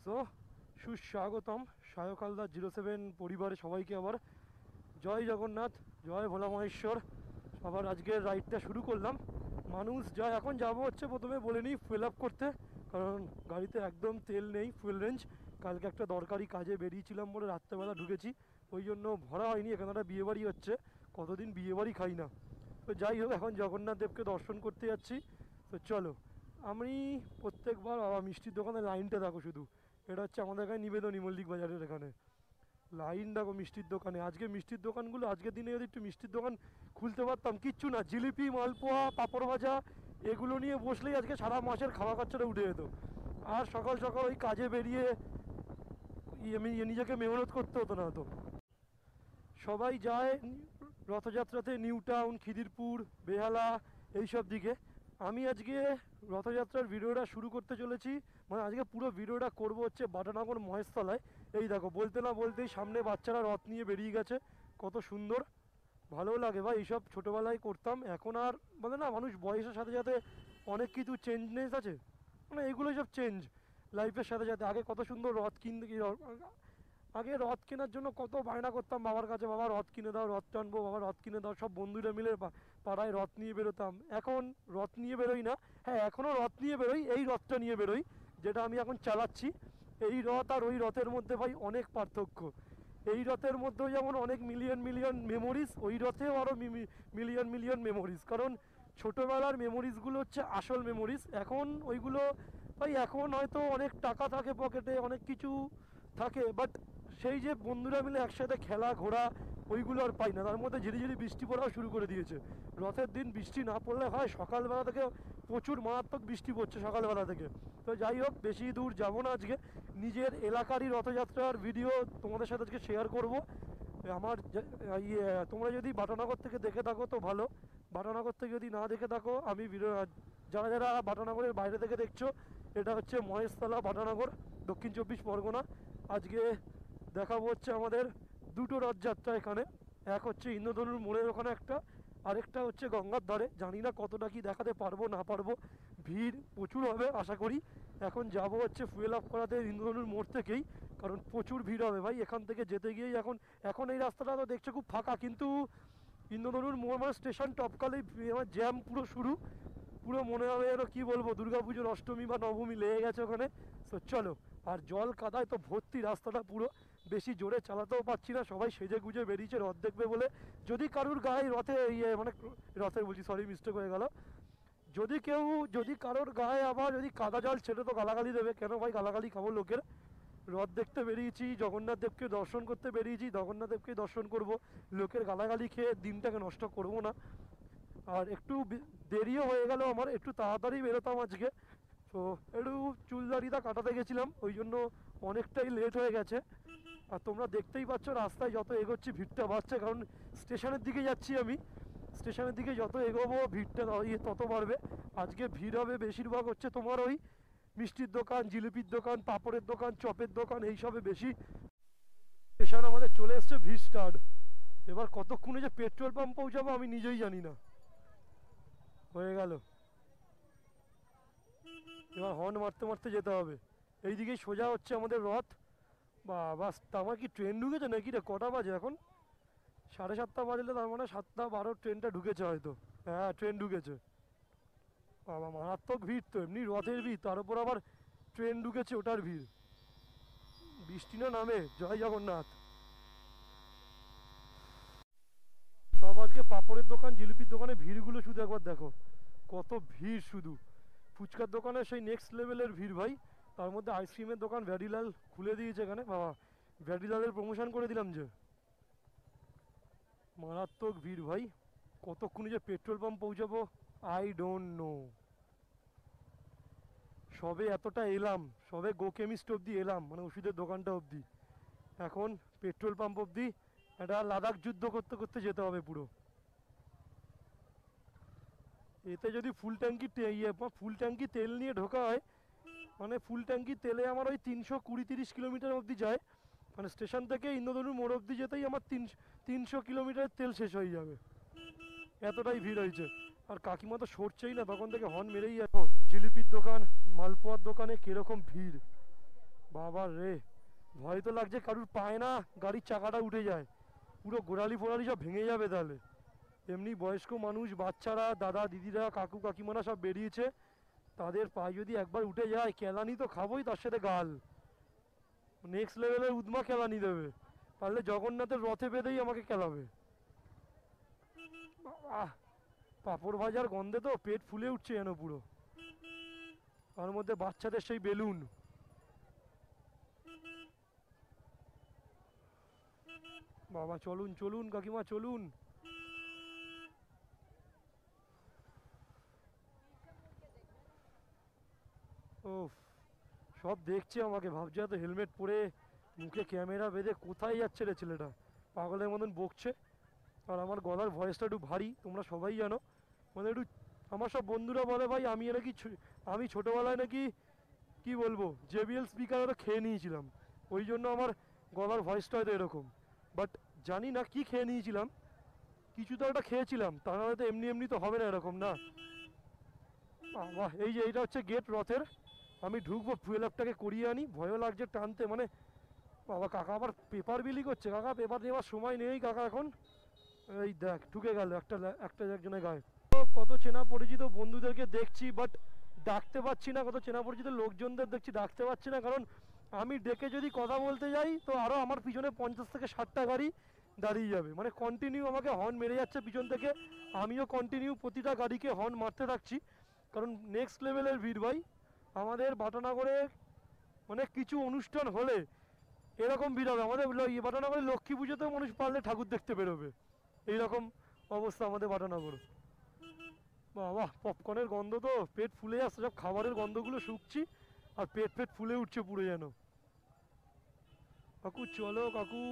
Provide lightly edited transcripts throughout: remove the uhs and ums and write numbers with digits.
So সুস্বাগতম সায়কালদা 07 পরিবারে সবাইকে আবার জয় জগন্নাথ, জয় ভোলা মহেশ্বর। আবার আজকের রাইডটা শুরু করলাম। মানুষ যায়, এখন যাবো হচ্ছে প্রথমে বলে নিই ফুয়েল আপ করতে, কারণ গাড়িতে একদম তেল নেই, ফুয়েল রেঞ্জ। কালকে একটা দরকারি কাজে বেরিয়েছিলাম বলে রাত্রেবেলা ঢুকেছি, ওই জন্য ভরা হয়নি। এখানে একটা বিয়েবাড়ি হচ্ছে, কতদিন বিয়েবাড়ি খাই না। তো যাই হোক, এখন জগন্নাথ দেবকে দর্শন করতে যাচ্ছি। তো চলো, আমি প্রত্যেকবার বাবা মিষ্টির দোকানে লাইনটা দেখো শুধু। এটা হচ্ছে আমাদের এখানে নিবেদনী মল্লিক বাজারের এখানে লাইন দেখো মিষ্টির দোকানে। আজকে মিষ্টির দোকানগুলো, আজকের দিনে যদি একটু মিষ্টির দোকান খুলতে পারতাম, কিচ্ছু না, জিলিপি, মালপোয়া, পাঁপড় ভাজা এগুলো নিয়ে বসলেই আজকে সারা মাসের খাওয়া খরচাটা উঠে যেত। আর সকাল সকাল ওই কাজে বেরিয়ে নিজেকে মেহনত করতে হতো না। তো সবাই যায় রথযাত্রাতে নিউ টাউন, খিদিরপুর, বেহালা এইসব দিকে। আমি আজকে রথযাত্রার ভিডিওটা শুরু করতে চলেছি, মানে আজকে পুরো ভিডিওটা করব হচ্ছে বাটানগর মহেশতলায়। এই দেখো, বলতে না বলতেই সামনে বাচ্চারা রথ নিয়ে বেরিয়ে গেছে, কত সুন্দর, ভালো লাগে ভাই। এইসব ছোটোবেলায় করতাম, এখন আর মানে না, মানুষ বয়সের সাথে সাথে অনেক কিছু চেঞ্জনেস আছে, মানে এগুলো সব চেঞ্জ লাইফের সাথে সাথে। আগে কত সুন্দর রথ কিনতে, আগে রথ কেনার জন্য কত বায়না করতাম বাবার কাছে, বাবা রথ কিনে দাও, রথ টানবো, বাবা রথ কিনে দাও। সব বন্ধুরা মিলে পাড়ায় রথ নিয়ে বেরোতাম। এখন রথ নিয়ে বেরোই না, হ্যাঁ এখনও রথ নিয়ে বেরোই, এই রথটা নিয়ে বেরোই যেটা আমি এখন চালাচ্ছি। এই রথ আর ওই রথের মধ্যে ভাই অনেক পার্থক্য। এই রথের মধ্যেও যেমন অনেক মিলিয়ন মিলিয়ন মেমোরিজ, ওই রথেও আরও মিলিয়ন মিলিয়ন মেমোরিজ। কারণ ছোটোবেলার মেমোরিজগুলো হচ্ছে আসল মেমোরিজ। এখন ওইগুলো ভাই, এখন হয়তো অনেক টাকা থাকে পকেটে, অনেক কিছু থাকে, বাট সেই যে বন্ধুরা মিলে একসাথে খেলা ঘোরা, ওইগুলো আর পাই না। তার মধ্যে ঝিরি ঝিরি বৃষ্টি পড়াও শুরু করে দিয়েছে। রথের দিন বৃষ্টি না পড়লে হয়, সকালবেলা থেকে প্রচুর মারাত্মক বৃষ্টি পড়ছে সকালবেলা থেকে। তো যাই হোক, বেশি দূর যাব না আজকে, নিজের এলাকারই রথযাত্রার ভিডিও তোমাদের সাথে আজকে শেয়ার করব। আমার তোমরা যদি বাটানগর থেকে দেখে থাকো তো ভালো, বাটানগর থেকে যদি না দেখে থাকো, আমি যারা যারা বাটানগরের বাইরে থেকে দেখছো, এটা হচ্ছে মহেশতলা, বাটানগর, দক্ষিণ 24 পরগনা। আজকে দেখাবো হচ্ছে আমাদের দুটো রথযাত্রা এখানে। এক হচ্ছে ইন্দ্রধনুর মোড়ের ওখানে একটা, আরেকটা হচ্ছে গঙ্গার ধারে। জানি না কতটা কি দেখাতে পারবো না পারবো, ভিড় প্রচুর হবে আশা করি। এখন যাব হচ্ছে ফুয়েল আপ করাতে ইন্দ্রধনুর মোড় থেকেই, কারণ প্রচুর ভিড় হবে ভাই এখান থেকে যেতে গিয়েই। এখন এখন এই রাস্তাটা তো দেখছো খুব ফাঁকা, কিন্তু ইন্দ্রধনুর মোড় মানে স্টেশন টপকালেই আমার জ্যাম পুরো শুরু। পুরো মনে হবে যেন কী বলবো, দুর্গাপুজোর অষ্টমী বা নবমী লেগে গেছে ওখানে। তো চলো, আর জল কাদায় তো ভর্তি রাস্তাটা পুরো, বেশি জোরে চালাতেও পারছি না। সবাই সেজে গুজে বেরিয়েছে রথ দেখবে বলে। যদি কারুর গায়ে রথে মানে রথের বলছি, সরি মিস্টেক হয়ে গেল, যদি কারোর গায়ে আবার যদি কাদা জল ছেড়ে, তো গালাগালি দেবে। কেন ভাই গালাগালি খাবো লোকের? রথ দেখতে বেরিয়েছি, জগন্নাথ দেবকে দর্শন করতে বেরিয়েছি, জগন্নাথ দেবকে দর্শন করব, লোকের গালাগালি খেয়ে দিনটাকে নষ্ট করব না। আর একটু দেরিও হয়ে গেল আমার, একটু তাড়াতাড়ি বেরোতাম আজকে। তো একটু চুলদাড়িটা কাটাতে গেছিলাম, ওই জন্য অনেকটাই লেট হয়ে গেছে। আর তোমরা দেখতেই পাচ্ছ রাস্তায় যত এগোচ্ছি ভিড়টা বাড়ছে, কারণ স্টেশনের দিকে যাচ্ছি আমি। স্টেশনের দিকে যত এগোবো ভিড়টা তত বাড়বে। আজকে ভিড় হবে বেশিরভাগ হচ্ছে তোমার ওই মিষ্টির দোকান, জিলিপির দোকান, পাঁপড়ের দোকান, চপের দোকান, এইসবে বেশি। স্টেশন আমাদের চলে এসছে, ভিড় স্টার্ট। এবার কতক্ষণে যে পেট্রোল পাম্প পৌঁছাবো আমি নিজেই জানি না। হয়ে গেল, এবার হর্ন মারতে মারতে যেতে হবে। এইদিকেই সোজা হচ্ছে আমাদের রথ। বাবা, আমার কি ট্রেন ঢুকেছে নাকি রে? কটা বাজে এখন? 7:30 বাজলে, তার মানে 7:12 ট্রেনটা ঢুকেছে হয়তো। হ্যাঁ, ট্রেন ঢুকেছে। বাবা, মারাত্মক ভিড় তো, এমনি রথের ভিড়, তার উপর আবার ট্রেন ঢুকেছে, ওটার ভিড়। বৃষ্টি না নামে, জয় জগন্নাথ। সব আজকে পাঁপড়ের দোকান, জিলিপির দোকানে ভিড়গুলো শুধু একবার দেখো, কত ভিড় শুধু। ফুচকার দোকানে সেই নেক্সট লেভেলের ভিড় ভাই। তার মধ্যে আইসক্রিমের দোকান ভ্যাডিলাল খুলে দিয়েছে এখানে, বাবা ভ্যাডিলালের প্রমোশন করে দিলাম যে। মারাত্মক ভিড় ভাই, কতক্ষণে যে পেট্রোল পাম্প পৌঁছাবো আই ডোন্ট নো। সবে এতটা এলাম, সবে গো কেমিস্ট অবধি এলাম, মানে ওষুধের দোকানটা অবধি। এখন পেট্রোল পাম্প অবধি একটা লাদাখ যুদ্ধ করতে করতে যেতে হবে পুরো। এতে যদি ফুল ট্যাঙ্কি তেল নিয়ে ঢোকা হয়, মানে ফুল ট্যাঙ্কি তেলে আমার ওই 320-30 কিলোমিটার অবধি যায়। মানে স্টেশন থেকে ইন্দ্রধনুর মোড় অবধি যেতেই আমার 300 কিলোমিটারের তেল শেষ হয়ে যাবে, এতটাই ভিড় হয়েছে। আর কাকিমা তো সরছেই না, তখন থেকে হর্ন মেরেই যাবো। জিলিপির দোকান, মালপোয়ার দোকানে কিরকম ভিড়, বাবা রে, ভয় তো লাগছে কারুর পায় না গাড়ির চাকাটা উঠে যায়, পুরো গোড়ালি ফোড়ালি সব ভেঙে যাবে তাহলে। এমনি বয়স্ক মানুষ, বাচ্চারা, দাদা দিদিরা, কাকু কাকিমারা সব বেরিয়েছে, তাদের পায়ে যদি একবার উঠে যায় কেলানি তো খাবোই, তার সাথে গাল, নেক্সট লেভেলের উদ্মা কেলানি দেবে, পারলে জগন্নাথের রথে বেঁধেই আমাকে কেলাবে। আহ, পাঁপড় ভাজার গন্ধে তো পেট ফুলে উঠছে যেন পুরো, তার মধ্যে বাচ্চাদের সেই বেলুন। বাবা চলুন চলুন কাকিমা চলুন। ও, সব দেখছে আমাকে, ভাবছে এত হেলমেট পরে মুখে ক্যামেরা বেঁধে কোথায় যাচ্ছে রে ছেলেটা, পাগলের মতন বকছে। আর আমার গলার ভয়েসটা একটু ভারী, তোমরা সবাই জানো, মানে একটু, আমার সব বন্ধুরা বলে ভাই আমি নাকি আমি ছোটোবেলায় নাকি কি বলবো জেবিএল স্পিকার ওরা খেয়ে নিয়েছিলাম, ওই জন্য আমার গলার ভয়েসটা হয়তো এরকম। বাট জানি না কি খেয়ে নিয়েছিলাম, কিছু তো একটা খেয়েছিলাম, তা নাহলে তো এমনি এমনি তো হবে না এরকম না। বাহ, এই যে এইটা হচ্ছে গেট রথের, আমি ঢুকবো, ফুয়েল আপটাকে করিয়ে আনি, ভয়ও লাগছে টানতে, মানে বাবা কাকা আবার পেপার বিলি করছে, কাকা পেপার নেওয়ার সময় নেই কাকা এখন। এই দেখ ঢুকে গেল একটা একটা একজনের গায়ে। কত চেনা পরিচিত বন্ধুদেরকে দেখছি, বাট ডাকতে পারছি না, কত চেনা পরিচিত লোকজনদের দেখছি ডাকতে পারছি না, কারণ আমি ডেকে যদি কথা বলতে যাই তো আরও আমার পিছনে 50 থেকে 60টা গাড়ি দাঁড়িয়ে যাবে, মানে কন্টিনিউ আমাকে হর্ন মেরে যাচ্ছে পিছন থেকে, আমিও কন্টিনিউ প্রতিটা গাড়িকে হর্ন মারতে থাকছি, কারণ নেক্সট লেভেলের ভিড় ভাই আমাদের বাটানগরে, মানে কিছু অনুষ্ঠান হলে এরকম ভিড় হবে আমাদের। বাটানগরে লক্ষ্মী পুজোতেও মানুষ পারলে ঠাকুর দেখতে বেরোবে, এইরকম অবস্থা আমাদের বাটানগর। বাবা পপকর্নের গন্ধ তো পেট ফুলে আসছে, সব খাবারের গন্ধগুলো শুকছি আর পেট পেট ফুলে উঠছে পুরো যেন। কাকু চলো কাকু,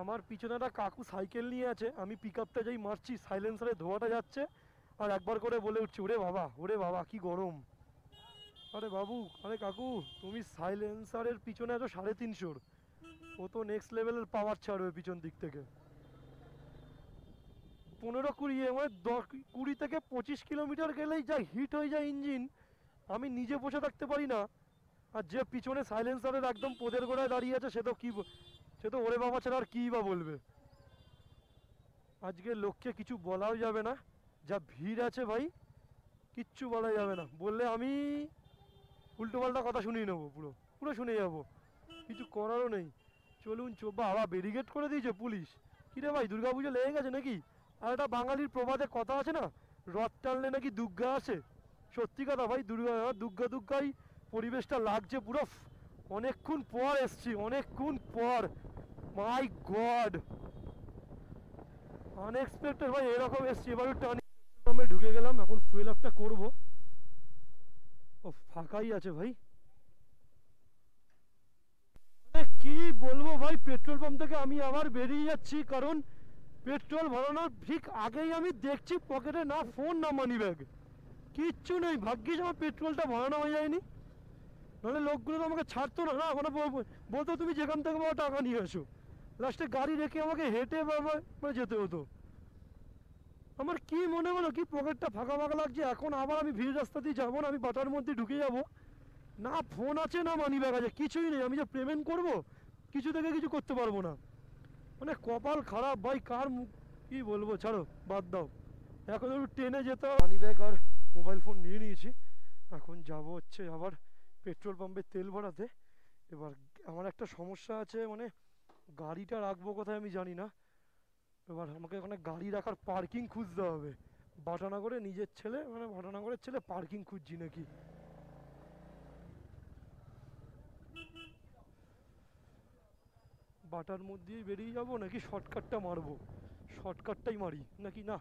আমার পিছনে একটা কাকু সাইকেল নিয়ে আছে, আমি পিক আপটা যাই মারছি, সাইলেন্সারে ধোয়াটা যাচ্ছে, আর একবার করে বলে উঠছি ওরে বাবা কি গরম। আরে বাবু, আরে কাকু, তুমি সাইলেন্সারের পিছনে আছো 350, ও তো নেক্সট লেভেলের পাওয়ার ছাড়বে পিছন দিক থেকে। 15-20 মানে 20 থেকে 25 কিলোমিটার গেলেই যা হিট হয়ে যায় ইঞ্জিন, আমি নিজে বসে থাকতে পারি না, আর যে পিছনে সাইলেন্সারের একদম পোদের গোড়ায় দাঁড়িয়ে আছে সে তো ওরে বাবা ছাড়া আর কী বা বলবে। আজকে লোককে কিছু বলাও যাবে না, যা ভিড় আছে ভাই কিচ্ছু বলা যাবে না, বললে আমি উল্টোপাল্টা কথা শুনিয়ে নেবো, পুরো পুরো শুনে যাবো, কিছু করারও নেই। চলুন বাবা ব্যারিকেড করে দিয়েছে পুলিশ, কিরে ভাই দুর্গাপুজো লেগে গেছে নাকি? আর একটা বাঙালির প্রবাদে কথা আছে না, রথ টানলে নাকি দুর্গা আসে, সত্যি কথা ভাই, দুর্গাই পরিবেশটা লাগছে পুরো, অনেকক্ষণ পর এসছি, অনেকক্ষণ পর, মাই গড আনএক্সপেক্টেড ভাই, এরকম এসছি। এবার টানি ঢুকে গেলাম, এখন ফুয়েল আপটা করবো। ও ফাঁকাই আছে ভাই, কি বলবো ভাই, পেট্রোল পাম্প থেকে আমি আবার বেরিয়ে যাচ্ছি, কারণ পেট্রোল ভরানোর ঠিক আগেই আমি দেখছি পকেটে না ফোন না মানি ব্যাগ, কিচ্ছু নেই, ভাগ্যিস আমার পেট্রোলটা ভরানো হয়ে যায়নি, নাহলে লোকগুলো তো আমাকে ছাড়তো না, না মানে বলতো তুমি যেখান থেকে বাবা টাকা নিয়ে আসো, লাস্টে গাড়ি রেখে আমাকে হেঁটে বাবা যেতে হতো। আমার কি মনে হলো কি পকেটটা ফাঁকা ফাঁকা লাগছে, এখন আবার আমি ভিড় রাস্তা দিয়ে যাবো না, আমি বাটার মধ্যে ঢুকে যাবো, না ফোন আছে না মানি ব্যাগ আছে, কিছুই নেই, আমি যে পেমেন্ট করবো কিছু থেকে কিছু করতে পারবো না, মানে কপাল খারাপ ভাই, কার কি বলবো, ছাড়ো বাদ দাও। এখন একটু ট্রেনে যেতে, মানি ব্যাগ আর মোবাইল ফোন নিয়ে নিয়েছি, এখন যাব হচ্ছে আবার পেট্রোল পাম্পে তেল ভরাতে। এবার আমার একটা সমস্যা আছে, মানে গাড়িটা রাখবো কোথায় আমি জানি না, এবার আমাকে এখানে গাড়ি রাখার পার্কিং খুঁজতে হবে, বাটানগরে নিজের ছেলে, মানে বাটানগরের ছেলে পার্কিং খুঁজছি নাকি। বাটার মধ্যেই বেরিয়ে যাবো নাকি শর্টকাটটা মারবো, শর্টকাটটাই মারি নাকি, না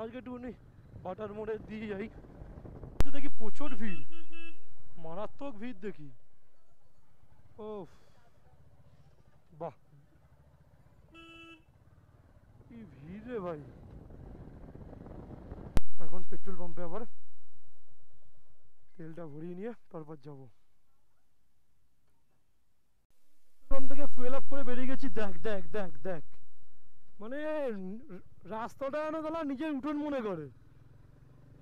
আজকে একটু বাটার মোড়ে দিয়ে যাই। দেখি প্রচুর ভিড়, মারাত্মক ভিড় দেখি, ও বাহ কি ভিড় রে ভাই। এখন পেট্রোল পাম্পে আবার তেলটা ভরিয়ে নিয়ে তারপর যাবো। পেট্রোল পাম্প থেকে ফুয়েল আপ করে বেরিয়ে গেছি, দেখ দেখ দেখ দেখ, মানে রাস্তাটা যেন তাহলে নিজের উঠোন মনে করে,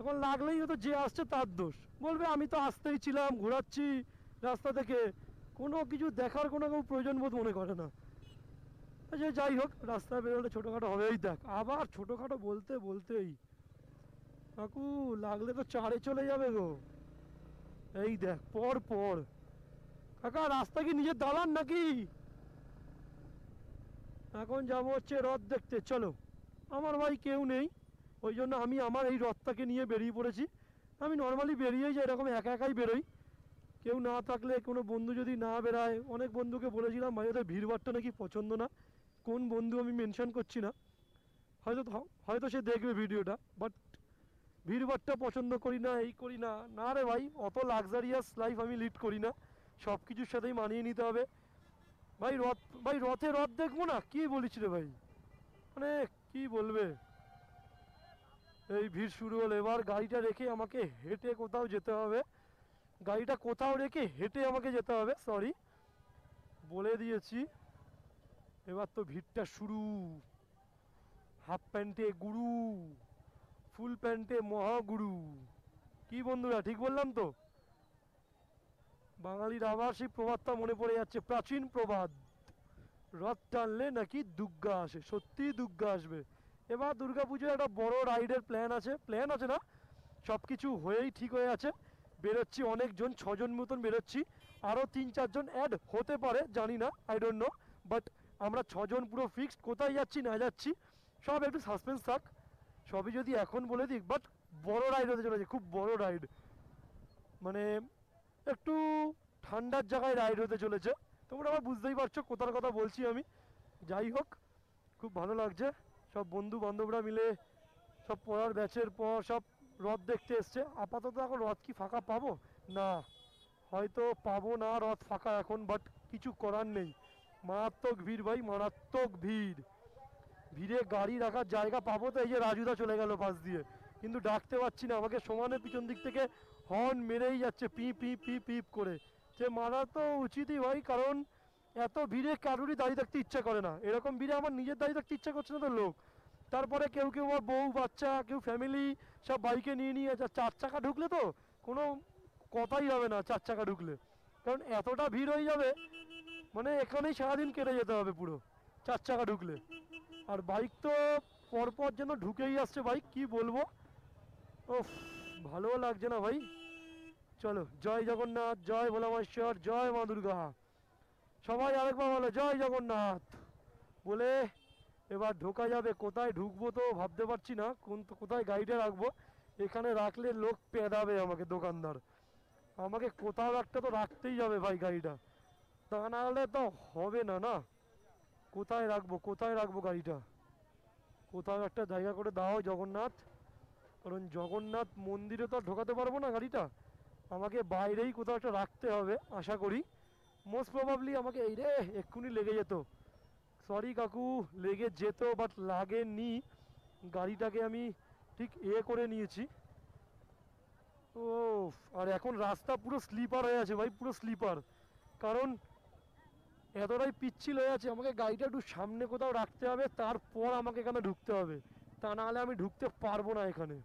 এখন লাগলেই হয়তো যে আসছে তার দোষ, বলবে আমি তো আসতেই ছিলাম, ঘোরাচ্ছি রাস্তা থেকে, কোনো কিছু দেখার কোনো প্রয়োজন বোধ মনে করে না। আচ্ছা যাই হোক, রাস্তায় বেরোলে ছোটোখাটো হবেই। দেখ আবার ছোটোখাটো বলতে বলতেই কাকু লাগলে তো চারে চলে যাবে গো। এই দেখ পর পর। কাকা রাস্তা কি নিজের দালান নাকি? এখন যাবো হচ্ছে রথ দেখতে, চলো। আমার ভাই কেউ নেই, ওই জন্য আমি আমার এই রথটাকে নিয়ে বেরিয়ে পড়েছি। আমি নর্মালি বেরিয়েই যাই, এরকম একা একাই বেরোই, কেউ না থাকলে, কোনো বন্ধু যদি না বেরায়। অনেক বন্ধুকে বলেছিলাম ভাই ওদের ভিড়ভাড়টা নাকি পছন্দ না, কোন বন্ধু আমি মেনশন করছি না, হয়তো হয়তো সে দেখবে ভিডিওটা, বাট ভিড়ভাড়টা পছন্দ করি না, এই করি না। না রে ভাই, অত লাক্সারিয়াস লাইফ আমি লিড করি না, সব কিছুর সাথেই মানিয়ে নিতে হবে। ভাই রথে রথ দেখবো না, কি বলিস রে ভাই, মানে কি বলবে। এই ভিড় শুরু হলো, এবার গাড়িটা রেখে আমাকে হেঁটে কোথাও যেতে হবে, গাড়িটা কোথাও রেখে হেঁটে আমাকে যেতে হবে, সরি বলে দিয়েছি। এবার তো ভিড়টা শুরু, হাফ প্যান্টে গুরু, ফুল প্যান্টে মহাগুরু। কি বন্ধুরা ঠিক বললাম তো? বাঙালির আবার সেই প্রবাদটা মনে পড়ে যাচ্ছে, প্রাচীন প্রবাদ, রথ টানলে নাকি দুর্গা আসে। সত্যি দুর্গা আসবে। এবার দুর্গাপুজোয় একটা বড় রাইডের প্ল্যান আছে না, সব কিছু হয়েই ঠিক হয়ে আছে। বেরোচ্ছি অনেকজন, 6জন মতন বেরোচ্ছি, আরও 3-4জন অ্যাড হতে পারে, জানি না, আই ডোন্ট নো, বাট আমরা 6জন পুরো ফিক্সড। কোথায় যাচ্ছি না যাচ্ছি সব একটু সাসপেন্স থাক, সবই যদি এখন বলে দিই। বাট বড় রাইড হতে চলেছে, খুব বড় রাইড, মানে একটু ঠান্ডার জায়গায় রাইড হতে চলেছে। তোমরা আবার বুঝতেই পারছো কোথার কথা বলছি আমি। যাই হোক, খুব ভালো লাগছে, সব বন্ধু বান্ধবরা মিলে, সব পড়ার ব্যাচের পর সব রথ দেখতে এসছে। আপাতত এখন রথ কি ফাঁকা পাবো না, হয়তো পাবো না রথ ফাঁকা এখন, বাট কিছু করার নেই। মারাত্মক ভিড় ভাই, মারাত্মক ভিড়, ভিড়ে গাড়ি রাখার জায়গা পাবো তো। এই যে রাজুদা চলে গেল পাশ দিয়ে, কিন্তু ডাকতে পারছি না, আমাকে সমানে পিছন দিক থেকে হর্ন মেরেই যাচ্ছে, পি পি পি পিপ করে। যে মারা তো উচিতই ভাই, কারণ এত ভিড়ে কারুরই দাঁড়িয়ে থাকতে ইচ্ছা করে না। এরকম ভিড়ে আমার নিজের দাঁড়িয়ে থাকতে ইচ্ছা করছে না তো লোক, তারপরে কেউ কেউ বউ বাচ্চা, কেউ ফ্যামিলি সব বাইকে নিয়ে নিয়ে 4 চাকা ঢুকলে তো কোনো কথাই হবে না 4 চাকা ঢুকলে, কারণ এতটা ভিড় হয়ে যাবে, মানে এখানেই সারাদিন কেটে যেতে হবে পুরো 4 চাকা ঢুকলে। আর বাইক তো পরপর যেন ঢুকেই আসছে বাইক, কি বলবো, ওফ ভালো লাগছে না ভাই। চলো, জয় জগন্নাথ, জয় ভোলামহেশ্বর, জয় মা দুর্গা, সবাই আরেকবার বলো জয় জগন্নাথ বলে এবার ঢোকা যাবে। কোথায় ঢুকবো তো ভাবতে পারছি না, কোথায় গাড়িটা রাখবো। এখানে রাখলে লোক পেদাবে আমাকে, দোকানদার, আমাকে কোথাও একটা তো রাখতেই যাবে ভাই গাড়িটা, তা না হলে তো হবে না। না কোথায় রাখবো গাড়িটা, কোথাও একটা জায়গা করে দাও জগন্নাথ, কারণ জগন্নাথ মন্দিরে তো আর ঢোকাতে পারবো না গাড়িটা, আমাকে বাইরেই কোথাও একটা রাখতে হবে আশা করি। মোস্ট প্রবাবলি আমাকে এই রে এক্ষুনি লেগে যেত, সরি কাকু লেগে যেত, বাট লাগেনি, গাড়িটাকে আমি ঠিক করে নিয়েছি। ও আর এখন রাস্তা পুরো স্লিপার হয়ে আছে ভাই, পুরো স্লিপার, কারণ এতটাই পিচ্ছিল হয়ে আছে। আমাকে গাড়িটা একটু সামনে কোথাও রাখতে হবে, তারপর আমাকে এখানে ঢুকতে হবে, তা নাহলে আমি ঢুকতে পারবো না এখানে।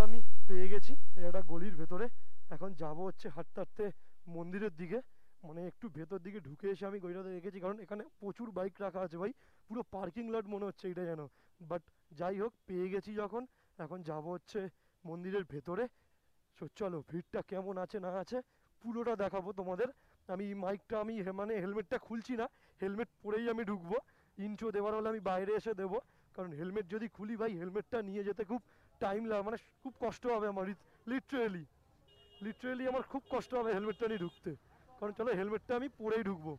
আমি পেয়ে গেছি একটা গলির ভেতরে, এখন যাব হচ্ছে হাঁটতে হাঁটতে মন্দিরের দিকে, মানে একটু ভেতর দিকে ঢুকে এসে আমি গলিটাতে রেখেছি, কারণ এখানে প্রচুর বাইক রাখা আছে ভাই, পুরো পার্কিং লট মনে হচ্ছে এটা যেন। বাট যাই হোক, পেয়ে গেছি যখন, এখন যাব হচ্ছে মন্দিরের ভেতরে। চলো, ভিড়টা কেমন আছে না আছে পুরোটা দেখাবো তোমাদের। আমি মানে হেলমেটটা খুলছি না, হেলমেট পরেই আমি ঢুকবো। ইন্ট্রো দেওয়ার হলে আমি বাইরে এসে দেবো, কারণ হেলমেট যদি খুলি ভাই, হেলমেটটা নিয়ে যেতে খুব টাইম লাগে, মানে খুব কষ্ট হবে আমার, লিটারেলি আমার খুব কষ্ট হবে হেলমেটটা নিয়ে ঢুকতে, কারণ চলো হেলমেটটা আমি পরেই ঢুকবো।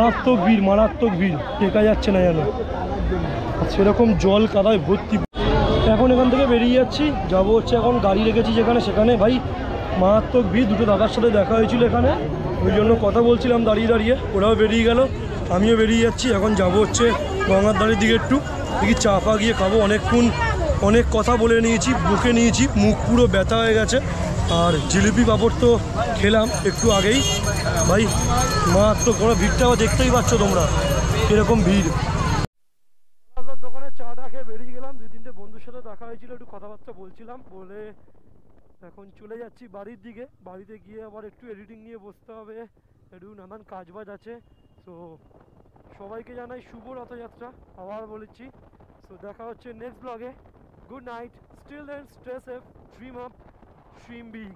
মারাত্মক ভিড়, টেকা যাচ্ছে না যেন, সেরকম জল কাদায় ভর্তি। এখন এখান থেকে বেরিয়ে যাচ্ছি, যাবো হচ্ছে এখন গাড়ি রেখেছি যেখানে, সেখানে ভাই মারাত্মক ভিড়। দুটো দাদার সাথে দেখা হয়েছিল এখানে, ওই জন্য কথা বলছিলাম দাঁড়িয়ে দাঁড়িয়ে, ওরাও বেরিয়ে গেল, আমিও বেরিয়ে যাচ্ছি। এখন যাব হচ্ছে গঙ্গার ধারের দিকে, একটু দেখি চা ফা গিয়ে খাবো। অনেক কথা বলে নিয়েছি, বুকে নিয়েছি, মুখ পুরো ব্যথা হয়ে গেছে। আর জিলিপি পাঁপড় তো খেলাম একটু আগেই, ভাই মারাত্মক। কোনো ভিড়টাও দেখতেই পাচ্ছ তোমরা কীরকম ভিড়। দোকানে চাটা খেয়ে বেরিয়ে গেলাম, 2-3টে বন্ধুর সাথে দেখা হয়েছিল, একটু কথাবার্তা বলছিলাম, বলে এখন চলে যাচ্ছি বাড়ির দিকে। বাড়িতে গিয়ে আবার একটু এডিটিং নিয়ে বসতে হবে, একটু নানান কাজবাজ আছে। সো সবাইকে জানাই শুভ রথযাত্রা, আবার বলেছি। সো দেখা হচ্ছে নেক্সট ব্লগে। Good night, still then stay safe, dream up, dream big.